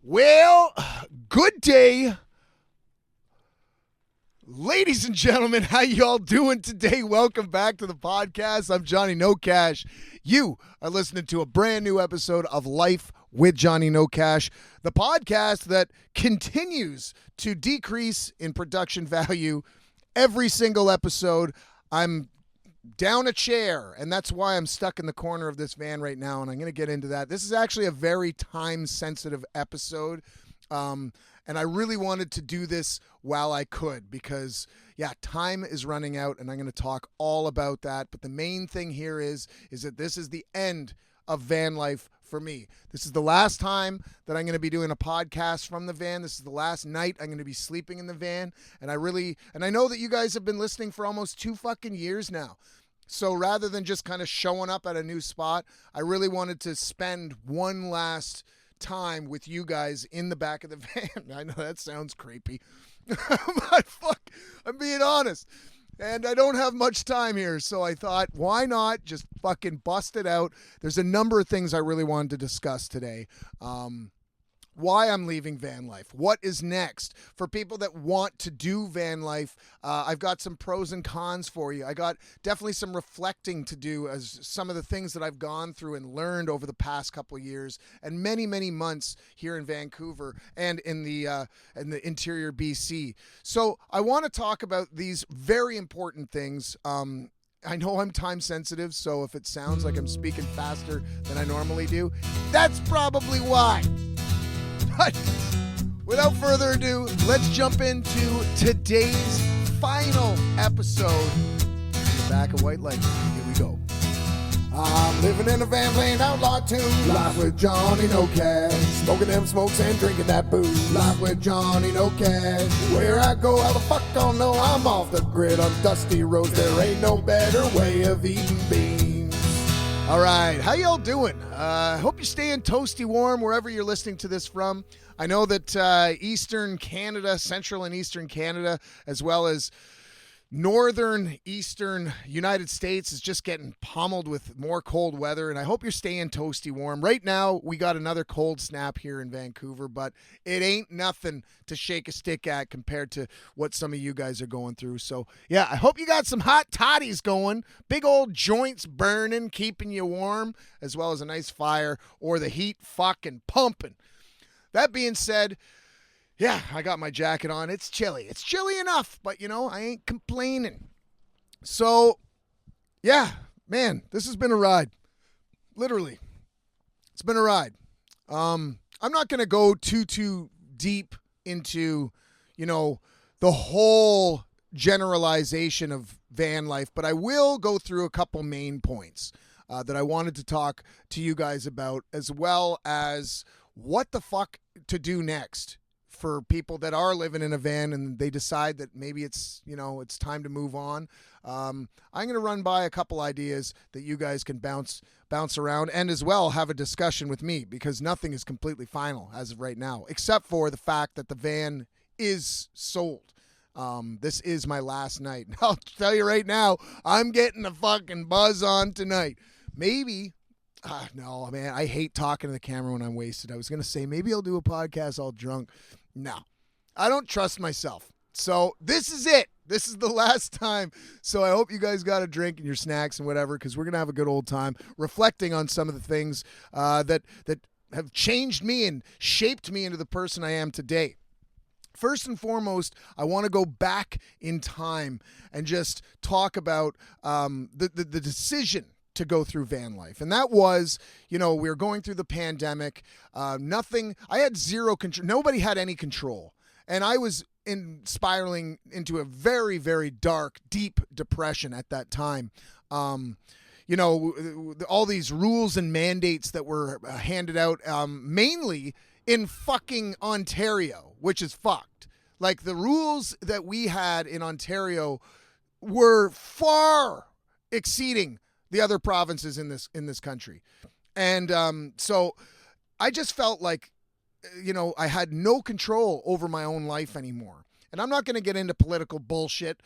Well, good day, ladies and gentlemen. How y'all doing today? Welcome back to the podcast. I'm Johnny Nocash. You are listening to a brand new episode of Life with Johnny Nocash, the podcast that continues to decrease in production value every single episode. I'm down a chair, and that's why I'm stuck in the corner of this van right now, and I'm going to get into that. This is actually a very time-sensitive episode, and I really wanted to do this while I could because, time is running out, and I'm going to talk all about that. But the main thing here is that this is the end of van life for me. This is the last time that I'm going to be doing a podcast from the van. This is the last night I'm going to be sleeping in the van. And I know that you guys have been listening for almost 2 fucking years now. So rather than just kind of showing up at a new spot, I really wanted to spend one last time with you guys in the back of the van. I know that sounds creepy. But fuck, I'm being honest. And I don't have much time here, so I thought, why not just fucking bust it out? There's a number of things I really wanted to discuss today. Why I'm leaving van life. What is next? For people that want to do van life, I've got some pros and cons for you. I got definitely some reflecting to do as some of the things that I've gone through and learned over the past couple of years and many, many months here in Vancouver and in the interior BC. So I want to talk about these very important things. I know I'm time sensitive, so if it sounds like I'm speaking faster than I normally do, that's probably why. But without further ado, let's jump into today's final episode. Back of White Light. Here we go. I'm living in a van playing outlaw tunes. Live with Johnny Nocash. Smoking them smokes and drinking that booze. Live with Johnny Nocash. Where I go, how the fuck don't know. I'm off the grid on dusty roads. There ain't no better way of eating beans. All right, how y'all doing? I hope you're staying toasty warm wherever you're listening to this from. I know that Eastern Canada, Central and Eastern Canada, as well as Northern Eastern United States is just getting pummeled with more cold weather, and I hope you're staying toasty warm. Right now, we got another cold snap here in Vancouver, but it ain't nothing to shake a stick at compared to what some of you guys are going through. So, I hope you got some hot toddies going, big old joints burning, keeping you warm, as well as a nice fire or the heat fucking pumping. That being said, I got my jacket on. It's chilly. It's chilly enough, but, I ain't complaining. So, man, this has been a ride. Literally. It's been a ride. I'm not going to go too deep into, the whole generalization of van life, but I will go through a couple main points that I wanted to talk to you guys about, as well as what the fuck to do next. For people that are living in a van and they decide that maybe it's time to move on. I'm going to run by a couple ideas that you guys can bounce around and as well have a discussion with me, because nothing is completely final as of right now, except for the fact that the van is sold. This is my last night. I'll tell you right now, I'm getting a fucking buzz on tonight. Maybe. No, man, I hate talking to the camera when I'm wasted. I was going to say maybe I'll do a podcast all drunk. No, I don't trust myself. So this is it. This is the last time. So I hope you guys got a drink and your snacks and whatever, because we're going to have a good old time reflecting on some of the things that have changed me and shaped me into the person I am today. First and foremost, I want to go back in time and just talk about the decision to go through van life. And that was, we were going through the pandemic. I had zero control. Nobody had any control. And I was spiraling into a very, very dark, deep depression at that time. All these rules and mandates that were handed out, mainly in fucking Ontario, which is fucked. Like, the rules that we had in Ontario were far exceeding the other provinces in this country. And so I just felt like, I had no control over my own life anymore. And I'm not going to get into political bullshit.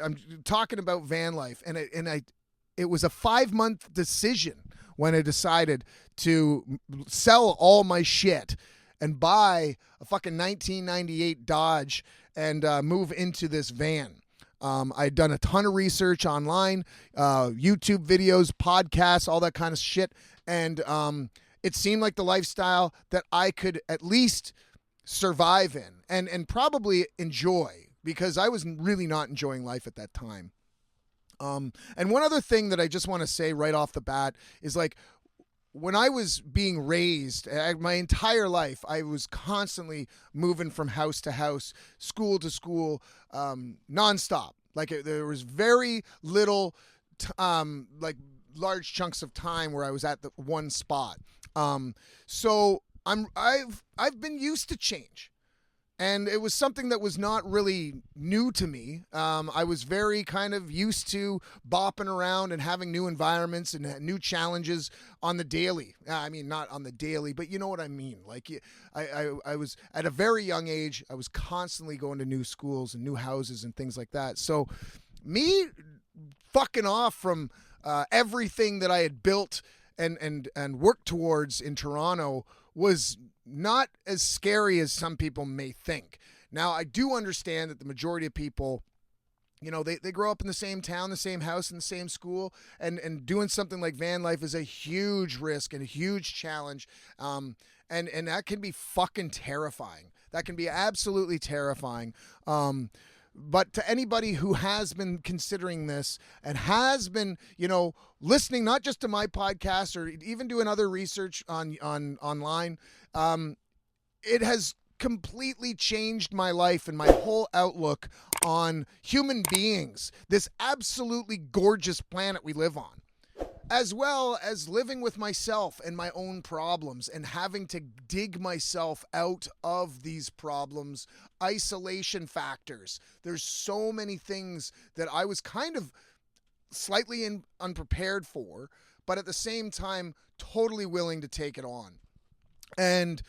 I'm talking about van life. And it was a 5-month decision when I decided to sell all my shit and buy a fucking 1998 Dodge and move into this van. I'd done a ton of research online, YouTube videos, podcasts, all that kind of shit. And it seemed like the lifestyle that I could at least survive in and probably enjoy, because I was really not enjoying life at that time. And one other thing that I just want to say right off the bat is, like, when I was being raised, my entire life, I was constantly moving from house to house, school to school, nonstop. Like, there was very little, like, large chunks of time where I was at the one spot. So I've been used to change. And it was something that was not really new to me. I was very kind of used to bopping around and having new environments and new challenges on the daily. I mean, not on the daily, but you know what I mean. Like, I was at a very young age, I was constantly going to new schools and new houses and things like that. So me fucking off from everything that I had built and worked towards in Toronto was not as scary as some people may think. Now, I do understand that the majority of people, you know, they grow up in the same town, the same house, and the same school, and doing something like van life is a huge risk and a huge challenge, and that can be fucking terrifying. That can be absolutely terrifying. But to anybody who has been considering this and has been, you know, listening not just to my podcast or even doing other research on online, it has completely changed my life and my whole outlook on human beings, this absolutely gorgeous planet we live on, as well as living with myself and my own problems and having to dig myself out of these problems, isolation factors. There's so many things that I was kind of slightly unprepared for, but at the same time, totally willing to take it on. And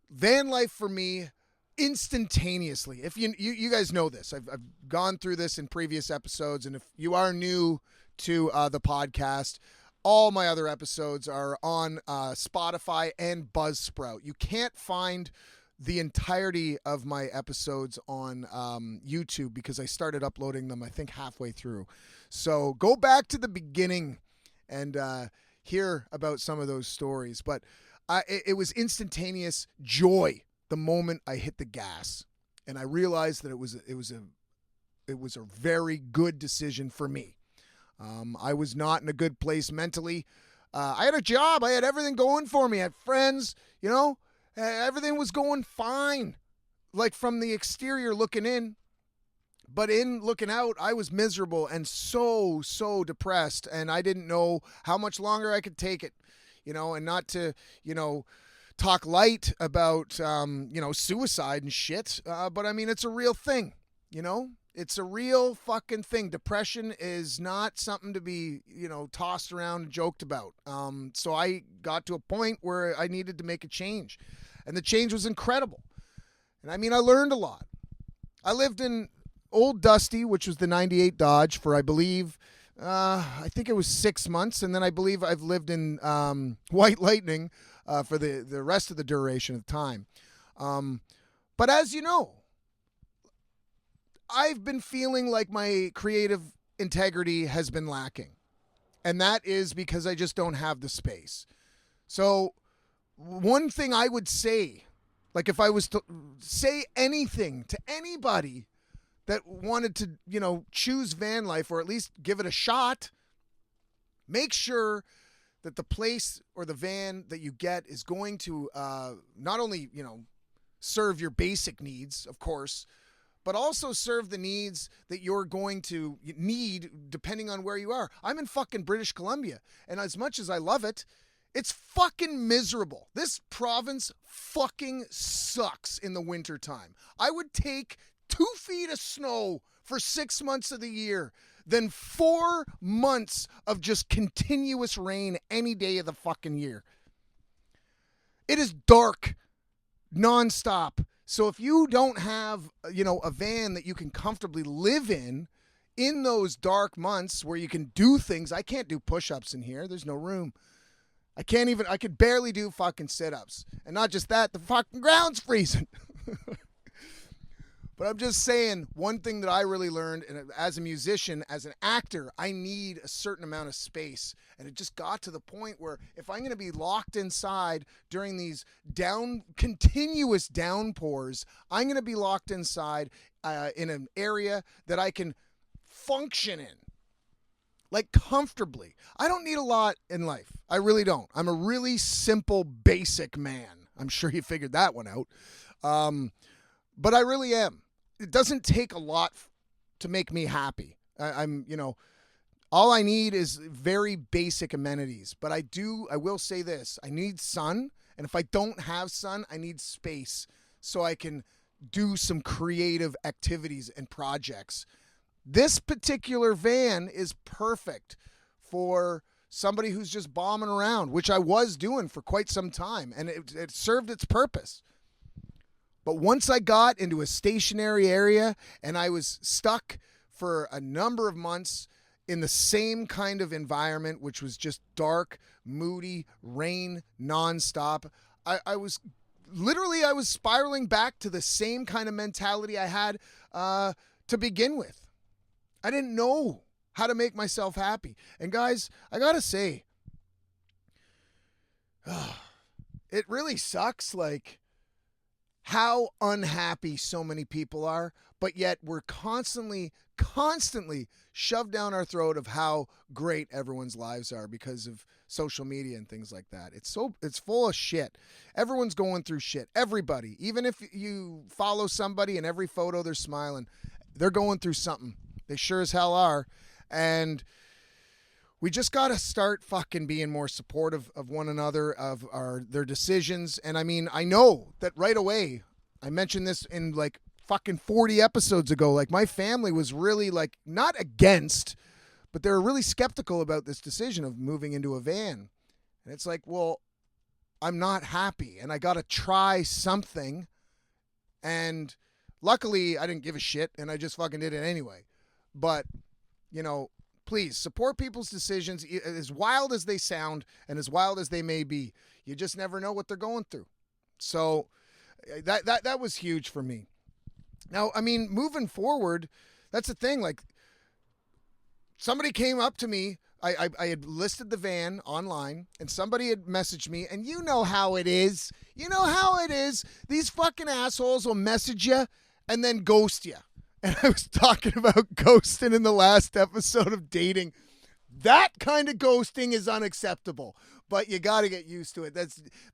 van life for me, instantaneously, if you guys know this, I've gone through this in previous episodes, and if you are new to the podcast, all my other episodes are on Spotify and Buzzsprout. You can't find the entirety of my episodes on YouTube because I started uploading them, I think, halfway through. So go back to the beginning and hear about some of those stories. But it was instantaneous joy the moment I hit the gas, and I realized that it was a very good decision for me. I was not in a good place mentally. I had a job. I had everything going for me. I had friends, you know, everything was going fine. Like, from the exterior looking in, but in looking out, I was miserable and so depressed, and I didn't know how much longer I could take it, you know, and not to, you know, talk light about, you know, suicide and shit. But I mean, it's a real thing, you know? It's a real fucking thing. Depression is not something to be, you know, tossed around and joked about. So I got to a point where I needed to make a change. And the change was incredible. And I mean, I learned a lot. I lived in Old Dusty, which was the 98 Dodge, for, I believe, I think it was 6 months. And then I believe I've lived in White Lightning for the rest of the duration of time. But as you know, I've been feeling like my creative integrity has been lacking. And that is because I just don't have the space. So one thing I would say, like, if I was to say anything to anybody that wanted to, you know, choose van life or at least give it a shot, make sure that the place or the van that you get is going to not only, you know, serve your basic needs, of course, but also serve the needs that you're going to need depending on where you are. I'm in fucking British Columbia, and as much as I love it, it's fucking miserable. This province fucking sucks in the wintertime. I would take 2 feet of snow for 6 months of the year than 4 months of just continuous rain any day of the fucking year. It is dark nonstop. So if you don't have, you know, a van that you can comfortably live in those dark months where you can do things, I can't do push-ups in here. There's no room. I could barely do fucking sit-ups. And not just that, the fucking ground's freezing. But I'm just saying, one thing that I really learned, and as a musician, as an actor, I need a certain amount of space. And it just got to the point where if I'm going to be locked inside during these continuous downpours, I'm going to be locked inside in an area that I can function in, like comfortably. I don't need a lot in life. I really don't. I'm a really simple, basic man. I'm sure you figured that one out. But I really am. It doesn't take a lot to make me happy. All I need is very basic amenities. But I will say this. I need sun. And if I don't have sun, I need space so I can do some creative activities and projects. This particular van is perfect for somebody who's just bombing around, which I was doing for quite some time. And it served its purpose. But once I got into a stationary area and I was stuck for a number of months in the same kind of environment, which was just dark, moody, rain, nonstop, I was spiraling back to the same kind of mentality I had to begin with. I didn't know how to make myself happy. And guys, I gotta say, it really sucks, like, how unhappy so many people are, but yet we're constantly shoved down our throat of how great everyone's lives are because of social media and things like that. It's full of shit. Everyone's going through shit. Everybody, even if you follow somebody and every photo they're smiling, they're going through something. They sure as hell are. And we just got to start fucking being more supportive of one another, of their decisions. And I mean, I know that right away, I mentioned this in like fucking 40 episodes ago, like my family was really like not against, but they were really skeptical about this decision of moving into a van. And it's like, well, I'm not happy and I got to try something. And luckily I didn't give a shit and I just fucking did it anyway. But, please support people's decisions, as wild as they sound and as wild as they may be. You just never know what they're going through. So that was huge for me. Now, I mean, moving forward, that's the thing. Like, somebody came up to me. I had listed the van online, and somebody had messaged me, and you know how it is. You know how it is. These fucking assholes will message you and then ghost you. And I was talking about ghosting in the last episode of dating. That kind of ghosting is unacceptable, but you got to get used to it.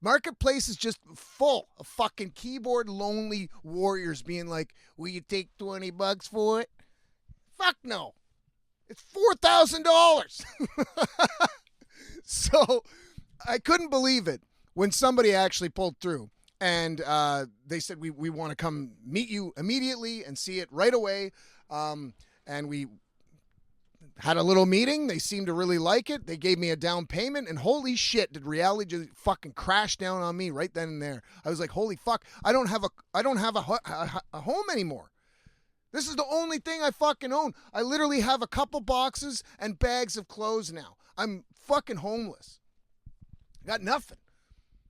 Marketplace is just full of fucking keyboard lonely warriors being like, will you take $20 for it? Fuck no. It's $4,000. So I couldn't believe it when somebody actually pulled through. And they said, we want to come meet you immediately and see it right away. And we had a little meeting. They seemed to really like it. They gave me a down payment. And holy shit, did reality just fucking crash down on me right then and there. I was like, holy fuck, I don't have a home anymore. This is the only thing I fucking own. I literally have a couple boxes and bags of clothes now. I'm fucking homeless. Got nothing.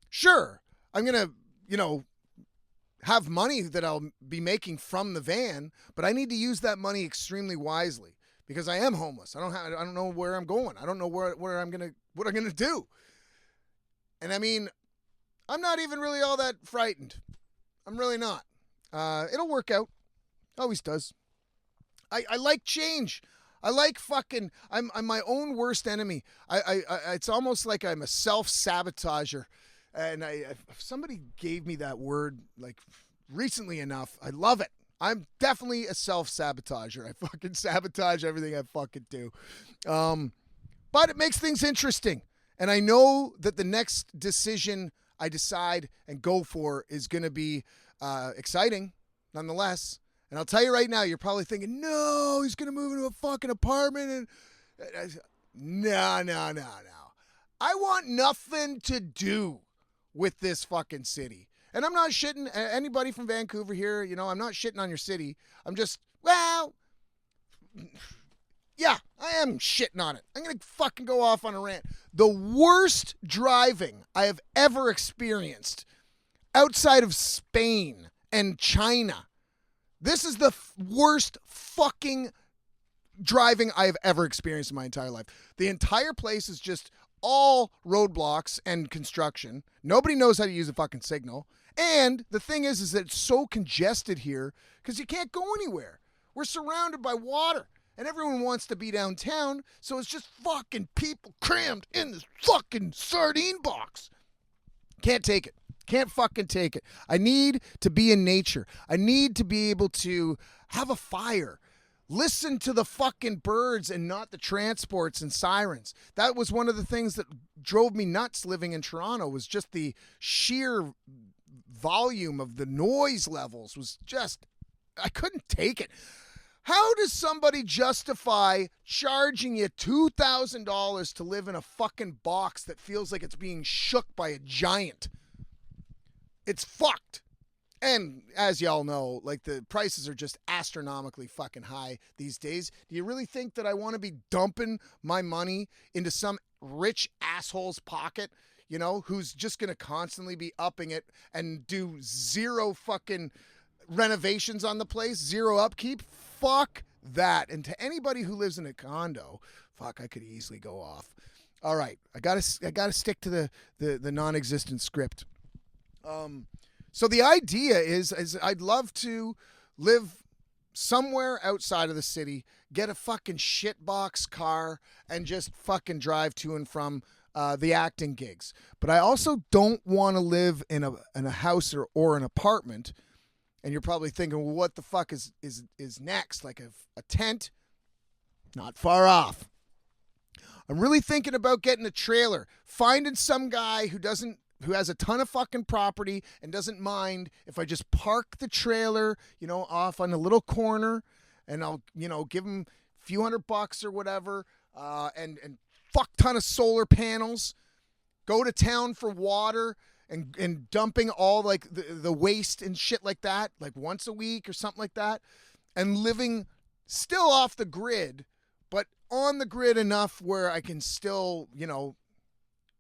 Sure, I'm going to, have money that I'll be making from the van, but I need to use that money extremely wisely because I am homeless. I don't know where I'm going. I don't know what I'm going to do. And I mean, I'm not even really all that frightened. I'm really not. It'll work out. Always does. I like change. I like fucking, I'm my own worst enemy. It's almost like I'm a self-sabotager. And if somebody gave me that word like recently enough, I love it. I'm definitely a self-sabotager. I fucking sabotage everything I fucking do. But it makes things interesting. And I know that the next decision I decide and go for is going to be exciting nonetheless. And I'll tell you right now, you're probably thinking, no, he's going to move into a fucking apartment. And no. I want nothing to do with this fucking city. And I'm not shitting anybody from Vancouver here. I'm not shitting on your city. I'm just, Yeah, I am shitting on it. I'm going to fucking go off on a rant. The worst driving I have ever experienced outside of Spain and China. This is the worst fucking driving I have ever experienced in my entire life. The entire place is just all roadblocks and construction. Nobody knows how to use a fucking signal. And the thing is that it's so congested here because you can't go anywhere. We're surrounded by water. And everyone wants to be downtown, so it's just fucking people crammed in this fucking sardine box. Can't take it. Can't fucking take it. I need to be in nature. I need to be able to have a fire. Listen to the fucking birds and not the transports and sirens. That was one of the things that drove me nuts living in Toronto, was just the sheer volume of the noise levels was just, I couldn't take it. How does somebody justify charging you $2,000 to live in a fucking box that feels like it's being shook by a giant? It's fucked. And as y'all know, like, the prices are just astronomically fucking high these days. Do you really think that I want to be dumping my money into some rich asshole's pocket, you know, who's just going to constantly be upping it and do zero fucking renovations on the place, zero upkeep? Fuck that. And to anybody who lives in a condo, fuck, I could easily go off. All right, I gotta stick to the non-existent script. So the idea is I'd love to live somewhere outside of the city, get a fucking shitbox car, and just fucking drive to and from the acting gigs. But I also don't want to live in a house or an apartment. And you're probably thinking, well, what the fuck is next? Like a tent? Not far off. I'm really thinking about getting a trailer, finding some guy who has a ton of fucking property and doesn't mind if I just park the trailer, you know, off on a little corner, and I'll, you know, give him a few $100 or whatever, and fuck ton of solar panels, go to town for water, and dumping all like the waste and shit like that, like once a week or something like that, and living still off the grid, but on the grid enough where I can still, you know,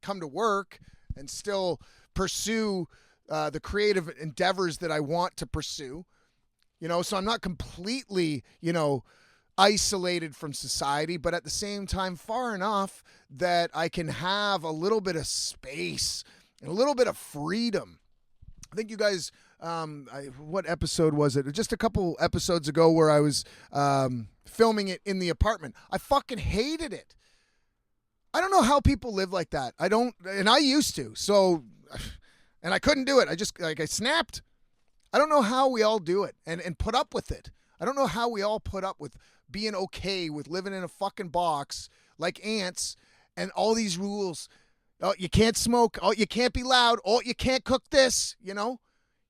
come to work and still pursue the creative endeavors that I want to pursue, you know, so I'm not completely, you know, isolated from society, but at the same time far enough that I can have a little bit of space and a little bit of freedom. I think you guys, what episode was it? Just a couple episodes ago where I was filming it in the apartment. I fucking hated it. I don't know how people live like that. And I used to. So, and I couldn't do it. I snapped. I don't know how we all do it and put up with it. I don't know how we all put up with being okay with living in a fucking box like ants and all these rules. Oh, you can't smoke. Oh, you can't be loud. Oh, you can't cook this, you know?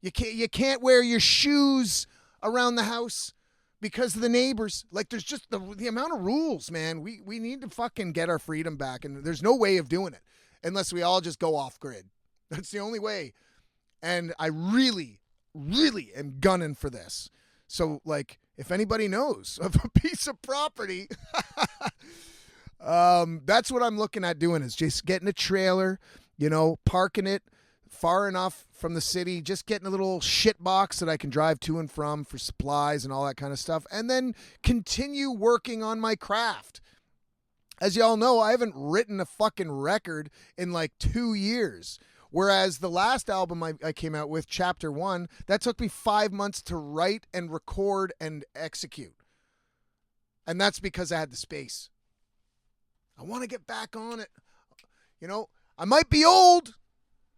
You can't wear your shoes around the house because of the neighbors. Like, there's just the amount of rules, man. We need to fucking get our freedom back, and there's no way of doing it unless we all just go off grid. That's the only way. And I really, really am gunning for this. So, like, if anybody knows of a piece of property, that's what I'm looking at doing, is just getting a trailer, you know, parking it far enough from the city, just getting a little shit box that I can drive to and from for supplies and all that kind of stuff, and then continue working on my craft. As y'all know, I haven't written a fucking record in like 2 years. Whereas the last album I came out with, Chapter 1, that took me 5 months to write and record and execute. And that's because I had the space. I want to get back on it. You know, I might be old,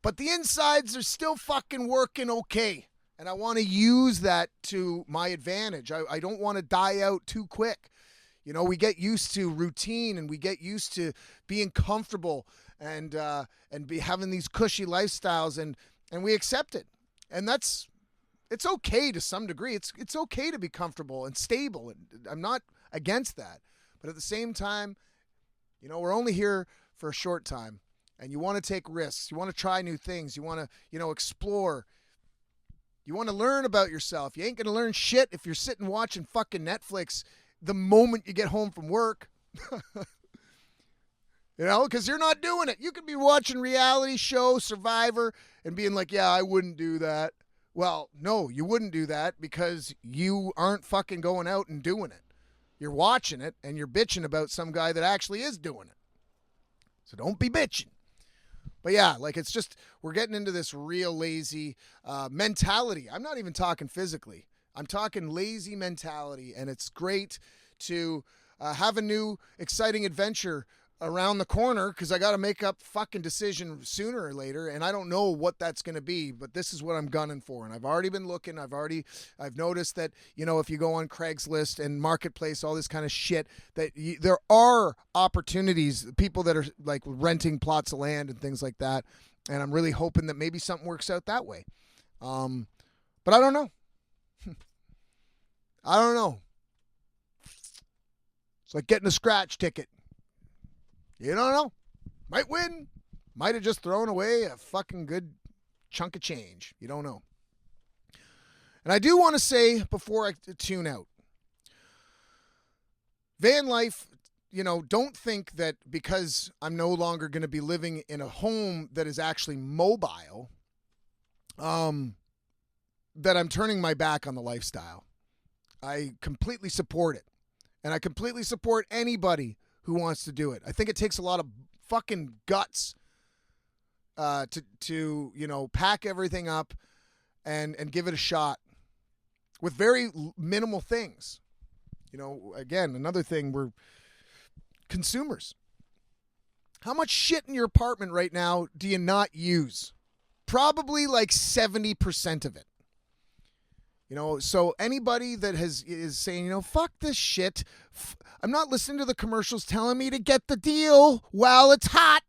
but the insides are still fucking working okay. And I want to use that to my advantage. I don't want to die out too quick. You know, we get used to routine and we get used to being comfortable and be having these cushy lifestyles, and we accept it. And it's okay to some degree. It's okay to be comfortable and stable. And I'm not against that. But at the same time, you know, we're only here for a short time, and you want to take risks. You want to try new things. You want to, you know, explore. You want to learn about yourself. You ain't going to learn shit if you're sitting watching fucking Netflix the moment you get home from work. Because you're not doing it. You could be watching reality show, Survivor, and being like, yeah, I wouldn't do that. Well, no, you wouldn't do that because you aren't fucking going out and doing it. You're watching it, and you're bitching about some guy that actually is doing it. So don't be bitching. But yeah, it's just, we're getting into this real lazy mentality. I'm not even talking physically. I'm talking lazy mentality, and it's great to have a new exciting adventure around the corner because I got to make up fucking decision sooner or later, and I don't know what that's going to be, but this is what I'm gunning for. And I've already been looking. I've noticed that, if you go on Craigslist and Marketplace, all this kind of shit, that there are opportunities, people that are like renting plots of land and things like that. And I'm really hoping that maybe something works out that way. But I don't know. I don't know. It's like getting a scratch ticket. You don't know. Might win. Might have just thrown away a fucking good chunk of change. You don't know. And I do want to say before I tune out, van life, don't think that because I'm no longer going to be living in a home that is actually mobile, that I'm turning my back on the lifestyle. I completely support it. And I completely support anybody who wants to do it. I think it takes a lot of fucking guts to pack everything up and give it a shot with very minimal things. Again, another thing, we're consumers. How much shit in your apartment right now do you not use? Probably like 70% of it. So anybody that is saying, fuck this shit. I'm not listening to the commercials telling me to get the deal while it's hot.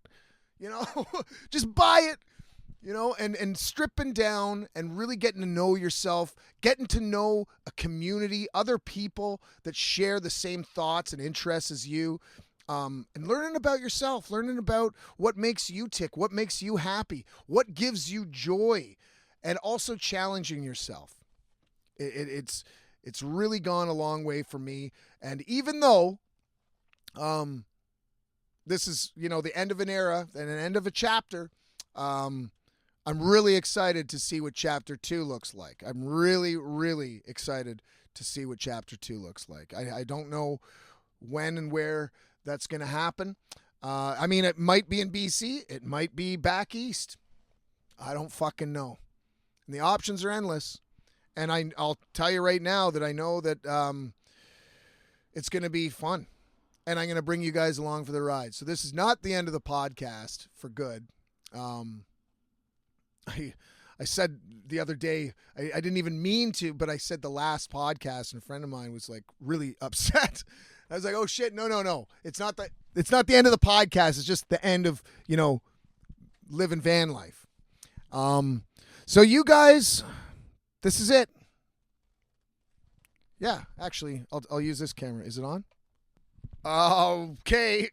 Just buy it. And stripping down and really getting to know yourself, getting to know a community, other people that share the same thoughts and interests as you, and learning about yourself, learning about what makes you tick, what makes you happy, what gives you joy, and also challenging yourself. It's really gone a long way for me. And even though this is, the end of an era and an end of a chapter, I'm really excited to see what chapter 2 looks like. I'm really, really excited to see what chapter 2 looks like. I don't know when and where that's going to happen. It might be in BC. It might be back east. I don't fucking know. And the options are endless. And I'll tell you right now that I know that it's going to be fun. And I'm going to bring you guys along for the ride. So this is not the end of the podcast for good. I said the other day, I didn't even mean to, but I said the last podcast, and a friend of mine was like really upset. I was like, oh shit, no. It's not the end of the podcast. It's just the end of, living van life. So you guys, this is it. Yeah, actually, I'll use this camera. Is it on? Okay.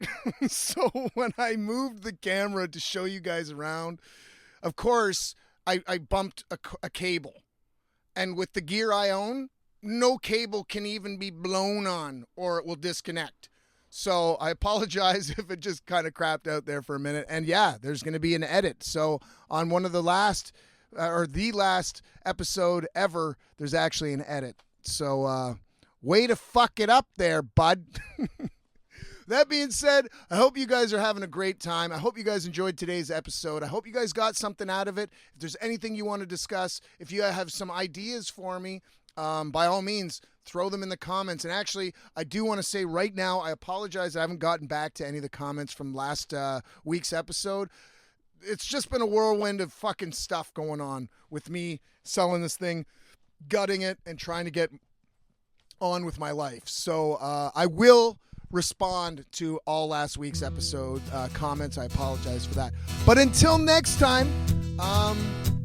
So when I moved the camera to show you guys around, of course, I bumped a cable. And with the gear I own, no cable can even be blown on or it will disconnect. So I apologize if it just kind of crapped out there for a minute. And yeah, there's going to be an edit. So on one of the last episode ever, there's actually an edit. So way to fuck it up there, bud. That being said, I hope you guys are having a great time. I hope you guys enjoyed today's episode. I hope you guys got something out of it. If there's anything you want to discuss, if you have some ideas for me, by all means, throw them in the comments. And actually, I do want to say right now, I apologize. I haven't gotten back to any of the comments from last week's episode. It's just been a whirlwind of fucking stuff going on with me selling this thing, gutting it, and trying to get on with my life. So I will respond to all last week's episode comments. I apologize for that. But until next time,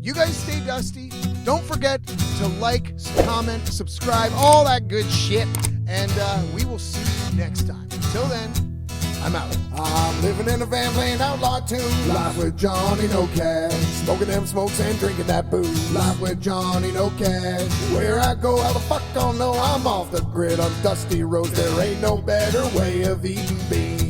you guys stay dusty. Don't forget to like, comment, subscribe, all that good shit. And we will see you next time. Until then, I'm out. I'm living in a van playing outlaw tunes. Live with Johnny Nocash. Smoking them smokes and drinking that booze. Live with Johnny Nocash. Where I go, how the fuck don't know. I'm off the grid on dusty roads. There ain't no better way of eating beans.